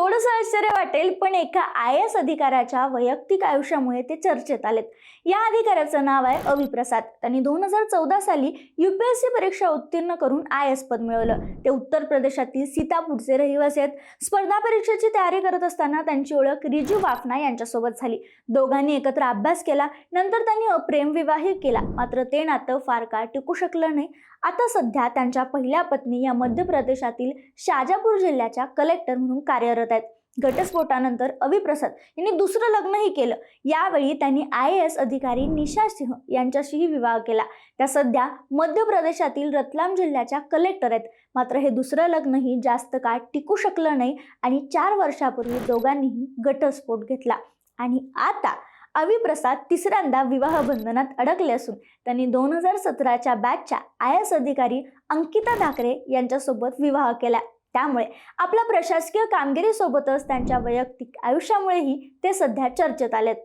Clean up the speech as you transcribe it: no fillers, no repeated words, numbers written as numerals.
थोडंसं आश्चर्य वाटेल, पण एका IAS अधिकाऱ्याच्या वैयक्तिक आयुष्यामुळे ते चर्चेत आलेत. या अधिकाऱ्याचं नाव आहे अवी प्रसाद. त्यांनी 2014 साली UPSC परीक्षा उत्तीर्ण करून IAS पद मिळवलं. ते उत्तर प्रदेशातील सीतापूरचे रहिवासी आहेत. स्पर्धा परीक्षेची तयारी करत असताना त्यांची ओळख रिजू वाफना यांच्यासोबत झाली. दोघांनी एकत्र अभ्यास केला. नंतर त्यांनी प्रेमविवाह केला. मात्र ते नातं फार काळ टिकू शकलं नाही. आता सध्या त्यांच्या पहिल्या पत्नी या मध्य प्रदेशातील शाजापूर जिल्ह्याच्या कलेक्टर म्हणून कार्यरत आहेत. घटस्फोटानंतर अवी प्रसाद यांनी दुसरं लग्नही केलं. यावेळी त्यांनी IAS अधिकारी निशा सिंह यांच्याशीही विवाह केला. त्या सध्या मध्य प्रदेशातील रतलाम जिल्ह्याच्या कलेक्टर आहेत. मात्र हे दुसरं लग्नही जास्त काळ टिकू शकलं नाही आणि 4 वर्षापूर्वी दोघांनीही घटस्फोट घेतला. आणि आता अवी प्रसाद तिसऱ्यांदा विवाह बंधनात अडकले असून त्यांनी 2017च्या बॅचच्या IAS अधिकारी अंकिता ठाकरे यांच्यासोबत विवाह केला. त्यामुळे आपल्या प्रशासकीय कामगिरीसोबतच त्यांच्या वैयक्तिक आयुष्यामुळेही ते सध्या चर्चेत आलेत.